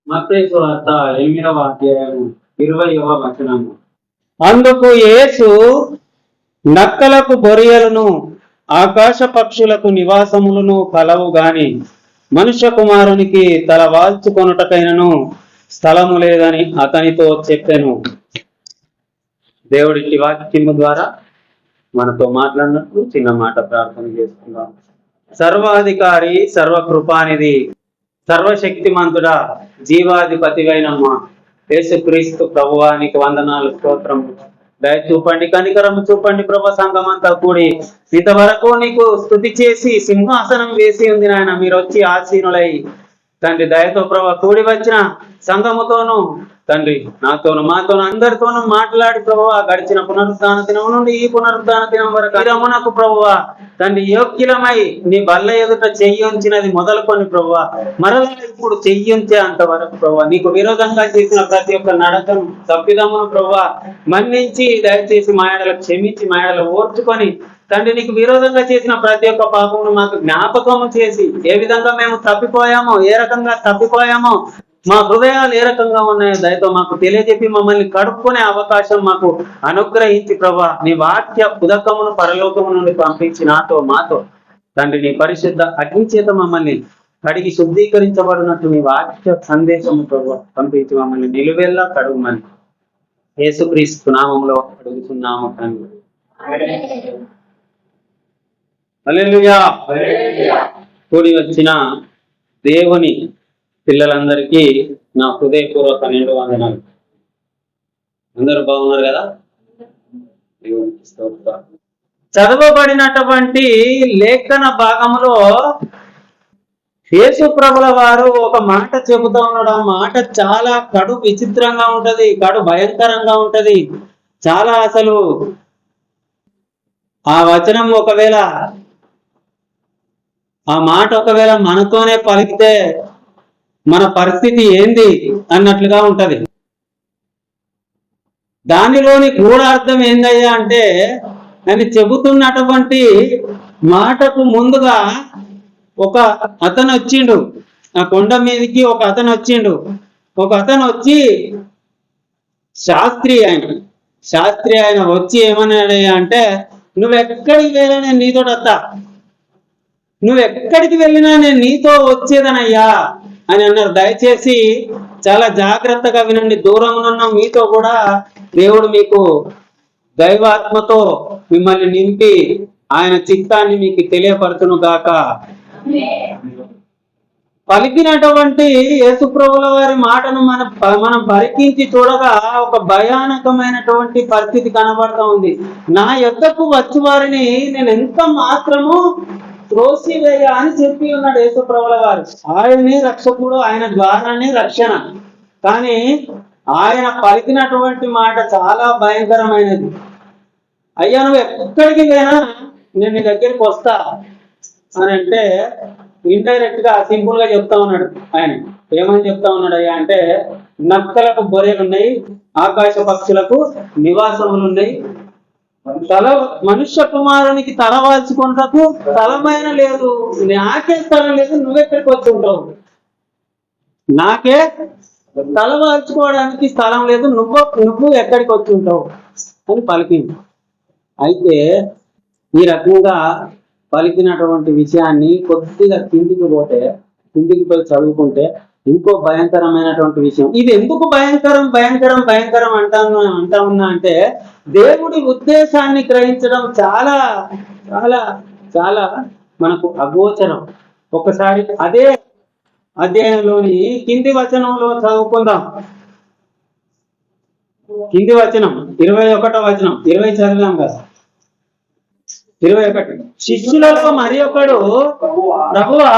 మత్తయి సువార్త 8వ అధ్యాయం 20వ వచనము. అందుకు యేసు, నక్కలకు బొరియలను ఆకాశ పక్షులకు నివాసములను కలవు గాని మనుష్య కుమారునికి తల వాల్చుకొనుటకైనను స్థలము లేదని అతనితో చెప్పెను. దేవుడి వాక్యము ద్వారా మనతో మాట్లాడినట్లు చిన్న మాట ప్రార్థన చేసుకుందాం. సర్వాధికారి, సర్వకృపానిధి, సర్వశక్తిమంతుడా, జీవాధిపతివైన మా యేసుక్రీస్తు ప్రభువానికి వందనాలు, స్తోత్రం. దయ చూపండి, కనికరము చూపండి ప్రభు. సంఘం అంతా కూడి ఇంతవరకు నీకు స్తుతి చేసి సింహాసనం వేసి ఉంది నాయన. మీరు వచ్చి ఆసీనులై తండ్రి దయతో ప్రభు కూడి వచ్చిన సంఘముతోనూ తండ్రి నాతోను మాతోను అందరితోనూ మాట్లాడి ప్రభువ గడిచిన పునరుద్ధాన దినం నుండి ఈ పునరుద్ధాన దినం వరకు రమునకు ప్రభువ తండ్రి యోగ్యులమై నీ బల్ల ఎదుట చెయ్యించినది మొదలుకొని ప్రభువ మరలా ఇప్పుడు చెయ్యించే అంతవరకు ప్రభువ నీకు విరోధంగా చేసిన ప్రతి ఒక్క నడకను తప్పిదమును ప్రభువ మన్నించి దయచేసి మాయడలకు క్షమించి మాయడలు ఓర్చుకొని తండ్రి నీకు విరోధంగా చేసిన ప్రతి ఒక్క పాపమును మాకు జ్ఞాపకము చేసి ఏ విధంగా మేము తప్పిపోయామో, ఏ రకంగా తప్పిపోయామో, మా హృదయాలు ఏ రకంగా ఉన్నాయో దయతో మాకు తెలియజెప్పి మమ్మల్ని కడుక్కునే అవకాశం మాకు అనుగ్రహించి ప్రభా నీ వాక్య ఉదకమును పరలోకము నుండి పంపించి నాతో మాతో తండ్రి నీ పరిశుద్ధ అగ్ని చేత మమ్మల్ని కడిగి శుద్ధీకరించబడినట్టు నీ వాక్య సందేశము ప్రభు పంపించి మమ్మల్ని నిలువెల్లా కడుగుమని యేసుక్రీస్తు నామములో అడుగుతున్నాము తండ్రి. హల్లెలూయా. కూడి వచ్చిన దేవుని పిల్లలందరికీ నా హృదయపూర్వక నిండు వందనాలు. అందరూ బాగున్నారు కదా? చదవబడినటువంటి లేఖన భాగంలో యేసు ప్రభుల వారు ఒక మాట చెబుతా ఉన్నాడు. ఆ మాట చాలా కడు విచిత్రంగా ఉంటది, కడు భయంకరంగా ఉంటది. చాలా అసలు ఆ వచనం ఒకవేళ ఆ మాట ఒకవేళ మనతోనే పలికితే మన పరిస్థితి ఏంది అన్నట్లుగా ఉంటది. దానిలోని గూఢార్థం ఏందయ్యా అంటే అని చెబుతున్నటువంటి మాటకు ముందుగా ఒక అతను వచ్చిండు. ఆ కొండ మీదకి ఒక అతను వచ్చిండు. ఒక అతను వచ్చి శాస్త్రి ఆయన వచ్చి ఏమన్నాడయ్యా అంటే, నువ్వెక్కడికి వెళ్ళా నేను నీతో వస్తా, నువ్వెక్కడికి వెళ్ళినా నేను నీతో వచ్చేదనయ్యా అని అన్నారు. దయచేసి చాలా జాగ్రత్తగా వినండి. దూరంలో మీతో కూడా దేవుడు మీకు దైవాత్మతో మిమ్మల్ని నింపి ఆయన చిత్తాన్ని మీకు తెలియపరచును గాక. పలికినటువంటి యేసుప్రభుల వారి మాటను మనం పరికించి చూడగా ఒక భయానకమైనటువంటి పరిస్థితి కనబడతా ఉంది. నా యొద్దకు వచ్చి వారిని నేను ఎంత మాత్రము త్రోసివేయ అని చెప్పి ఉన్నాడు యేసుప్రభుల వారు. ఆయనే రక్షకుడు, ఆయన ద్వారానే రక్షణ. కానీ ఆయన పలికినటువంటి మాట చాలా భయంకరమైనది. అయ్యా నువ్వు ఎక్కడికి పోయినా నేను నీ దగ్గరికి వస్తా అని అంటే ఇండైరెక్ట్ గా సింపుల్ గా చెప్తా ఉన్నాడు. ఆయన ఏమని చెప్తా ఉన్నాడు అయ్యా అంటే, నక్కలకు బొరియలు ఉన్నాయి, ఆకాశ పక్షులకు నివాసములు ఉన్నాయి, మనుష్య కుమారునికి తల వాల్చుకుంటకు స్థలమైన లేదు, నాకే స్థలం లేదు, నువ్వెక్కడికి వచ్చి ఉంటావు, నాకే తల వాల్చుకోవడానికి స్థలం లేదు, నువ్వు ఎక్కడికి వచ్చి ఉంటావు అని పలికింది. అయితే ఈ రకంగా పలికినటువంటి విషయాన్ని కొద్దిగా కిందికి పోయి చదువుకుంటే ఇంకో భయంకరమైనటువంటి విషయం. ఇది ఎందుకు భయంకరం అంటా ఉన్నా అంటే దేవుడి ఉద్దేశాన్ని గ్రహించడం చాలా చాలా చాలా మనకు అగోచరం. ఒకసారి అదే అధ్యాయంలోని కింది వచనంలో చదువుకుందాం. కింది వచనం 21వ వచనం, 20 చదివాం కదా, 21. శిష్యులలో మరి ఒకడు, ప్రభువా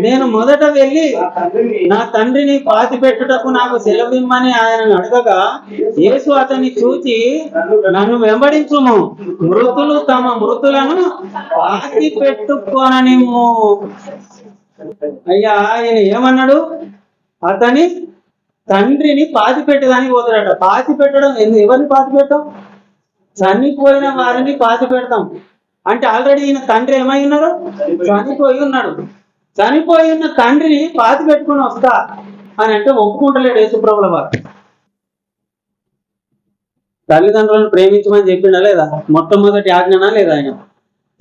నేను మొదట వెళ్ళి నా తండ్రిని పాతి పెట్టుటకు నాకు సెలవిమ్మని ఆయనను అడగగా, యేసు అతన్ని చూచి నన్ను వెంబడించుము, మృతులు తమ మృతులను పాతి పెట్టుకోననిమ్ము. అయ్యా ఆయన ఏమన్నాడు? అతని తండ్రిని పాతి పెట్టడానికి పోతాడట. పాతి పెట్టడం ఎవరిని పాతి పెట్టడం? చనిపోయిన వారిని పాతి పెడతాం అంటే ఆల్రెడీ ఈయన తండ్రి ఏమై ఉన్నారు? చనిపోయి ఉన్నాడు. చనిపోయి ఉన్న తండ్రిని పాతి పెట్టుకుని వస్తా అని అంటే ఒప్పుకుంటలేడు యేసుప్రభుల వారు. తల్లిదండ్రులను ప్రేమించమని చెప్పిండా లేదా? మొట్టమొదటి ఆజ్ఞనా లేదా? ఆయన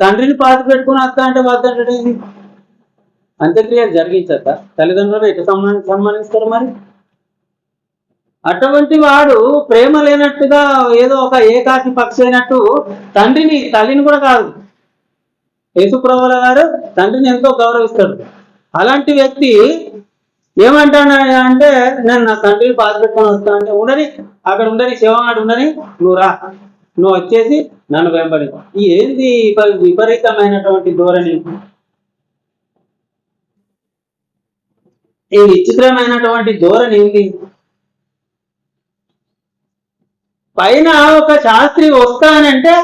తండ్రిని పాతి పెట్టుకుని వస్తా అంటే వద్దంటే అంత్యక్రియలు జరిగించద్దా? తల్లిదండ్రులను ఎట్లా సన్మానిస్తారు మరి? అటువంటి వాడు ప్రేమ లేనట్టుగా ఏదో ఒక ఏకాకి పక్షి అయినట్టు తల్లిని కూడా కాదు. యేసుప్రభుల గారు తండ్రిని ఎంతో గౌరవిస్తాడు. అలాంటి వ్యక్తి ఏమంటాడు అంటే, నేను నా తండ్రిని పాతి పెట్టుకొని వస్తా అంటే అక్కడ ఉండని శివనాడు ఉండని, నువ్వు వచ్చేసి నన్ను వెంబడి. ఏంది విపరీతమైనటువంటి ధోరణి, ఈ విచిత్రమైనటువంటి ధోరణి ఏంది? పైన ఒక శాస్త్రి వస్తానంటే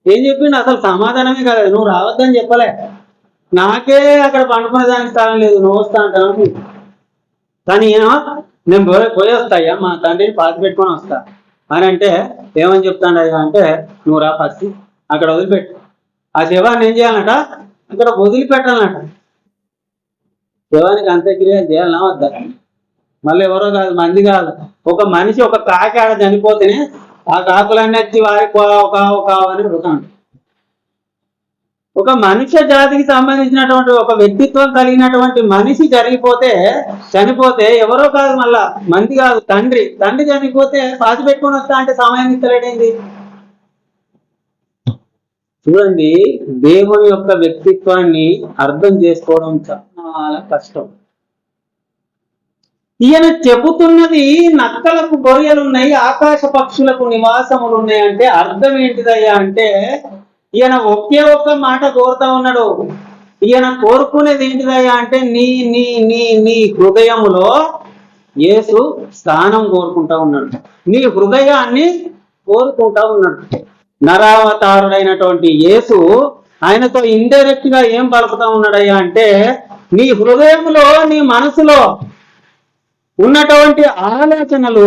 ఏం చెప్పిండు? అసలు సమాధానమే కాదు. నువ్వు రావద్దని చెప్పలే, నాకే అక్కడ పండుకునే దానికి స్థలం లేదు, నువ్వు వస్తా అంటాను. కానీ నేను పోయి వస్తాయ్యా, మా తండ్రిని పాతి పెట్టుకొని వస్తా అని అంటే ఏమని చెప్తాడయ్యా అంటే, నువ్వు రా ఫస్ట్, అక్కడ వదిలిపెట్టు. ఆ శవాన్ని ఏం చేయాలన్నట? అక్కడ వదిలిపెట్టాలన్నట. శవానికి అంత్యక్రియ చేయాలన్నా వద్దా? మళ్ళీ ఎవరో కాదు, మంది కాదు, ఒక మనిషి, ఒక కాకి ఆడ చనిపోతేనే ఆ కాకులన్నీ వచ్చి వారి అని పెడతాడు. ఒక మనుష్య జాతికి సంబంధించినటువంటి ఒక వ్యక్తిత్వం కలిగినటువంటి మనిషి చనిపోతే ఎవరో కాదు, మళ్ళా మంది కాదు, తండ్రి చనిపోతే పాతి పెట్టుకొని వస్తా అంటే సమయం ఇస్తలేడేంది? చూడండి, దేవుని యొక్క వ్యక్తిత్వాన్ని అర్థం చేసుకోవడం చాలా కష్టం. ఈయన చెబుతున్నది నక్కలకు గొర్రెలున్నాయి, ఆకాశ పక్షులకు నివాసములు ఉన్నాయి అంటే అర్థం ఏంటిదయ్యా అంటే, ఈయన ఒకే ఒక్క మాట కోరుతా ఉన్నాడు. ఈయన కోరుకునేది ఏంటిదయ్యా అంటే, నీ నీ నీ నీ హృదయములో యేసు స్థానం కోరుకుంటా ఉన్నాడు. నీ హృదయాన్ని కోరుకుంటా ఉన్నాడు. నరావతారుడైనటువంటి యేసు ఆయనతో ఇండైరెక్ట్ గా ఏం పలుకుతా ఉన్నాడయ్యా అంటే, నీ హృదయంలో, నీ మనసులో ఉన్నటువంటి ఆలోచనలు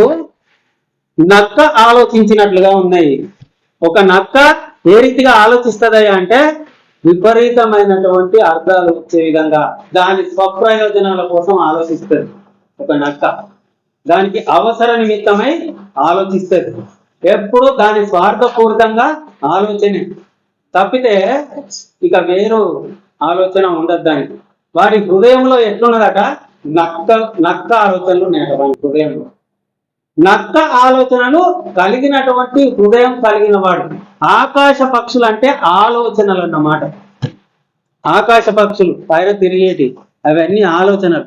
నక్క ఆలోచించినట్లుగా ఉన్నాయి. ఒక నక్క ఏ రీతిగా ఆలోచిస్తుందయ్యా అంటే, విపరీతమైనటువంటి అర్థాలు వచ్చే విధంగా దాని స్వప్రయోజనాల కోసం ఆలోచిస్తుంది. ఒక నక్క దానికి అవసర నిమిత్తమై ఆలోచిస్తుంది. ఎప్పుడు దాని స్వార్థపూరితంగా ఆలోచన తప్పితే ఇక వేరు ఆలోచన ఉండదు దానికి. వారి హృదయంలో ఎట్లున్నదట? నక్క ఆలోచనలు ఉన్నాయట వారి హృదయంలో. నక్క ఆలోచనలు కలిగినటువంటి హృదయం కలిగిన వాడు. ఆకాశ పక్షులు అంటే ఆలోచనలు అన్నమాట. ఆకాశ పక్షులు పైన తిరిగేటి అవన్నీ ఆలోచనలు.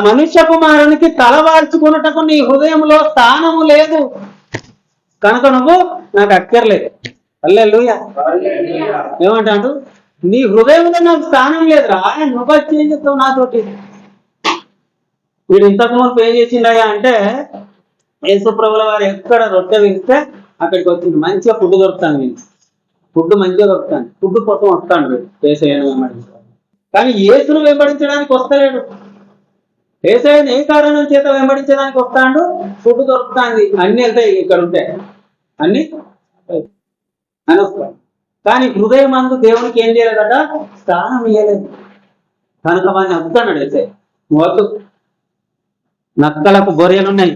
మనుష్య కుమారునికి తలవార్చుకున్నటకు నీ హృదయంలో స్థానము లేదు కనుక నువ్వు నాకు అక్కర్లేదు. హల్లెలూయా. ఏమంటాడు? నీ హృదయంలో నాకు స్థానం లేదురా, నువ్వు వచ్చి ఏం చెప్తావు నాతోటి? వీడు ఇంతకు ముందు ఏం చేసిండయా అంటే, యేసుప్రభుల వారు ఎక్కడ రొట్టె వేస్తే అక్కడికి వచ్చింది. మంచిగా ఫుడ్ దొరుకుతాను, ఫుడ్ మంచిగా దొరుకుతాను, ఫుడ్ కోసం వస్తాడు యేసయ్యను వెంబడించడానికి. కానీ యేసును వెంబడించడానికి వస్తలేడు. యేసయ్యను ఏ కారణం చేత వెంబడించడానికి వస్తాడు? ఫుడ్ దొరుకుతాంది, అన్ని వెళ్తాయి, ఇక్కడ ఉంటాయి అన్ని అని వస్తాడు. కానీ హృదయం అందు దేవునికి ఏం చేయలేదట? స్థానం ఇయ్యలేదు. కనుక వాడిని అద్దుతాడు యేసయ్య. వద్దు, నక్కలకు గొర్రెలున్నాయి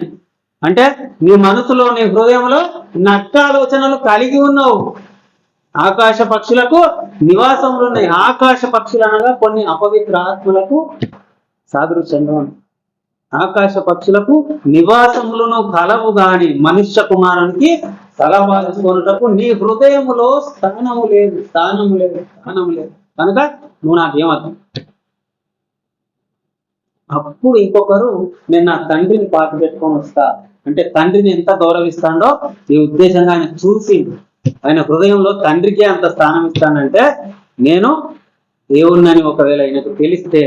అంటే నీ మనసులో, నీ హృదయంలో నక్క ఆలోచనలు కలిగి ఉన్నావు. ఆకాశ పక్షులకు నివాసములు ఉన్నాయి. ఆకాశ పక్షులు అనగా కొన్ని అపవిత్ర ఆత్మలకు సాదృశ్యంగా ఉన్నాయి. ఆకాశ పక్షులకు నివాసములను కలవు గాని మనుష్య కుమారునికి తలవాల్చుకొనుటకు నీ హృదయములో స్థానము లేదు. కనుక నువ్వు నాకేమర్థం? అప్పుడు ఇంకొకరు, నేను నా తండ్రిని పాతి పెట్టుకొని వస్తా అంటే తండ్రిని ఎంత గౌరవిస్తాడో ఈ ఉద్దేశంగా ఆయన చూసి ఆయన హృదయంలో తండ్రికే అంత స్థానం ఇస్తానంటే, నేను దేవుణ్ణని ఒకవేళ ఆయనకు తెలిస్తే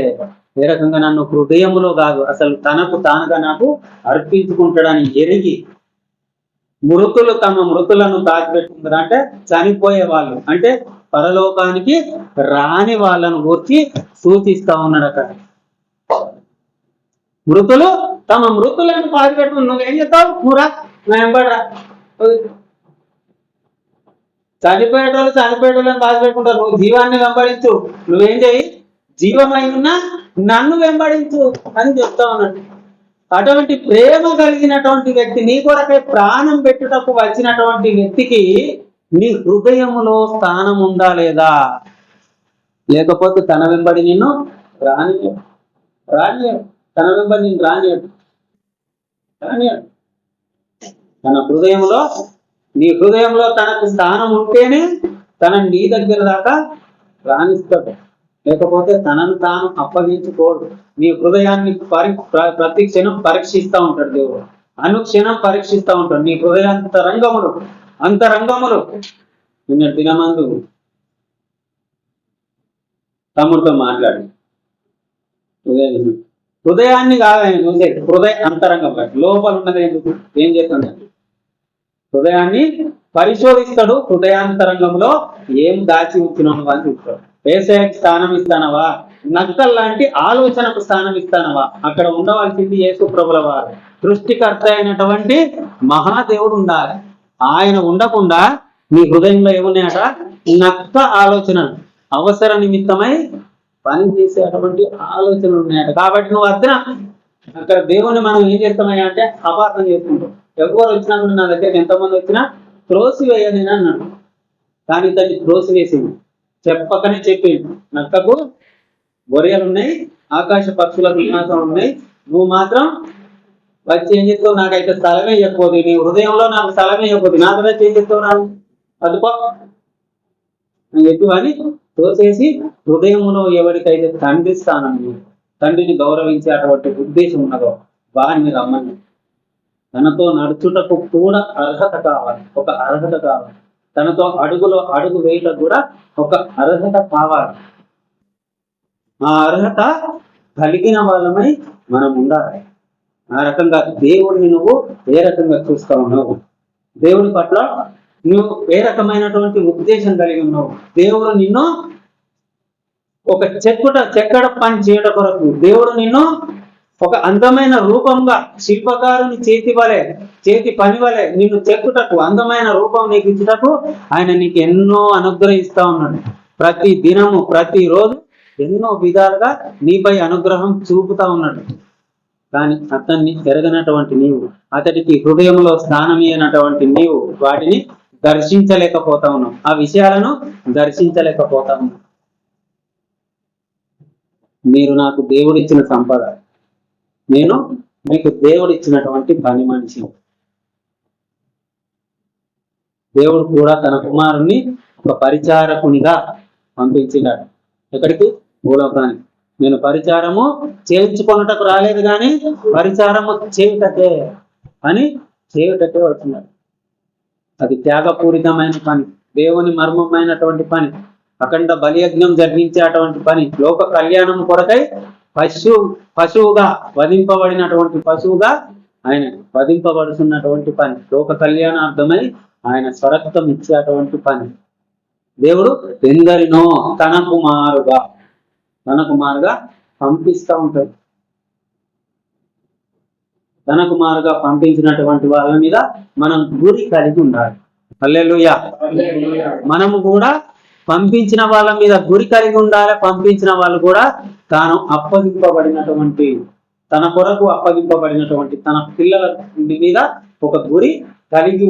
ఏ రకంగా నన్ను హృదయములో కాదు అసలు తనకు తానుగా నాకు అర్పించుకుంటాడని ఎరిగి, మృతులు తమ మృతులను తాకిపెట్టుకుంటారు అంటే చనిపోయే వాళ్ళు, అంటే పరలోకానికి రాని వాళ్ళను గురించి సూచిస్తా ఉన్నాడు అక్కడ. మృతులు తమ మృతులను పాతిపెట్టుకుని నువ్వేం చెప్తావు? నువ్వురా, నా వెంబడరా. చనిపోయేటోళ్ళని పాతిపెట్టుకుంటారు, నువ్వు జీవాన్ని వెంబడించు. నువ్వేం చేయి? జీవమై ఉన్న నన్ను వెంబడించు అని చెప్తా ఉన్నాడు. అటువంటి ప్రేమ కలిగినటువంటి వ్యక్తి, నీ కొరకై ప్రాణం పెట్టుటకు వచ్చినటువంటి వ్యక్తికి నీ హృదయములో స్థానం ఉందా లేదా? లేకపోతే తన వెంబడి నిన్ను రానియాడు, తన వెంబడి నిన్ను రానియాడు. తన హృదయంలో, నీ హృదయంలో తనకు స్థానం ఉంటేనే తనని నీ దగ్గర దాకా రాణిస్తాడు. లేకపోతే తనను తాను అప్పగించుకోడు. నీ హృదయాన్ని ప్రతి క్షణం పరీక్షిస్తూ ఉంటాడు దేవుడు. అనుక్షణం పరీక్షిస్తూ ఉంటాడు నీ అంతరంగములు. నిన్న దినమందు తమ్ముడితో మాట్లాడి, హృదయాన్ని కాదని చూసేది, హృదయ అంతరంగం లోపల ఉన్నది ఎందుకు, ఏం చేస్తుంది? హృదయాన్ని పరిశోధిస్తాడు. హృదయాంతరంగంలో ఏం దాచి ఉంచినావు అని చూస్తాడు. ఏసైకి స్థానం ఇస్తానవా? నక్కల్ లాంటి ఆలోచనకు స్థానం ఇస్తానవా? అక్కడ ఉండవలసింది యేసు ప్రభుల వారు, సృష్టికర్త అయినటువంటి మహాదేవుడు ఉండాలి. ఆయన ఉండకుండా నీ హృదయంలో ఏమున్నాయట? నక్క ఆలోచన, అవసర నిమిత్తమై పని చేసేటువంటి ఆలోచనలు ఉన్నాయట. కాబట్టి నువ్వు అర్థం అక్కడ దేవుని మనం ఏం చేస్తామయ్యా అంటే అపార్థం చేసుకుంటాం. ఎవరు వచ్చినా కూడా నా దగ్గరికి ఎంతమంది వచ్చినా త్రోసివేయని అన్నాడు. కానీ దాన్ని త్రోసివేసింది, చెప్పకనే చెప్పిండు. నక్కకు గొర్రెలు ఉన్నాయి, ఆకాశ పక్షులకు వినాశం ఉన్నాయి, నువ్వు మాత్రం వచ్చి ఏం చెప్తావు? నాకైతే స్థలమే చెప్పబోదు, నీ హృదయంలో నాకు స్థలమే చెప్పబోదు, నా దగ్గర ఏం చెప్తావు? రాను అదుపో అని చెప్పి వాడిని తోసేసి, హృదయంలో ఎవరికైతే తండ్రి స్థానం, తండ్రిని గౌరవించే అటువంటి ఉద్దేశం ఉన్నదో వారిని రమ్మని. తనతో నడుచుటకు కూడా అర్హత కావాలి, ఒక అర్హత కావాలి. తనతో అడుగులో అడుగు వేయటకు కూడా ఒక అర్హత కావాలి. ఆ అర్హత కలిగిన వాళ్ళమై మనం ఉండాలి. ఆ రకంగా దేవుడిని నువ్వు ఏ రకంగా చూస్తా ఉన్నావు? దేవుడి పట్ల నువ్వు ఏ రకమైనటువంటి ఉద్దేశం కలిగి ఉన్నావు? దేవుడు నిన్ను ఒక చెక్కడ పని చేయడం కొరకు, దేవుడు నిన్ను ఒక అందమైన రూపంగా, శిల్పకారుని చేతి పని వలె నిన్ను చెక్కుటకు, అందమైన రూపం నీకు ఇచ్చుటకు ఆయన నీకు ఎన్నో అనుగ్రహిస్తా ఉన్నాడు. ప్రతి దినము, ప్రతిరోజు ఎన్నో విధాలుగా నీపై అనుగ్రహం చూపుతా ఉన్నాడు. కానీ అతన్ని ఎరగనటువంటి నీవు, అతడికి హృదయంలో స్థానమైనటువంటి నీవు వాటిని దర్శించలేకపోతా ఉన్నావు, ఆ విషయాలను దర్శించలేకపోతా ఉన్నావు. మీరు నాకు దేవుడిచ్చిన సంపద, నేను మీకు దేవుడిచ్చినటువంటి పని మనిషి. దేవుడు కూడా తన కుమారుణ్ణి ఒక పరిచారకునిగా పంపించినాడు. ఎక్కడికి? భూలోకానికి. నేను పరిచారము చేయించుకొనుటకు రాలేదు, కానీ పరిచారము చేయుటకే వచ్చినాడు. అది త్యాగపూరితమైన పని, దేవుని మర్మమైనటువంటి పని, అఖండ బలియజ్ఞం జరిగించేటువంటి పని, లోక కళ్యాణం కొరకై పశువుగా వధింపబడినటువంటి పశువుగా ఆయన వధింపబడుతున్నటువంటి పని, లోక కళ్యాణార్థమై ఆయన స్వరక్తం ఇచ్చేటువంటి పని. దేవుడు ఎందరినో తన కుమారుగా పంపిస్తూ ఉంటాడు. తన కుమారుగా పంపించినటువంటి వాళ్ళ మీద మనం గురి కలిగి ఉండాలి. హల్లెలూయా. మనము కూడా పంపించిన వాళ్ళ మీద గురి కలిగి ఉండాలి. పంపించిన వాళ్ళు కూడా తాను అప్పగింపబడినటువంటి, తన కొరకు అప్పగింపబడినటువంటి తన పిల్లల మీద ఒక గురి కలిగి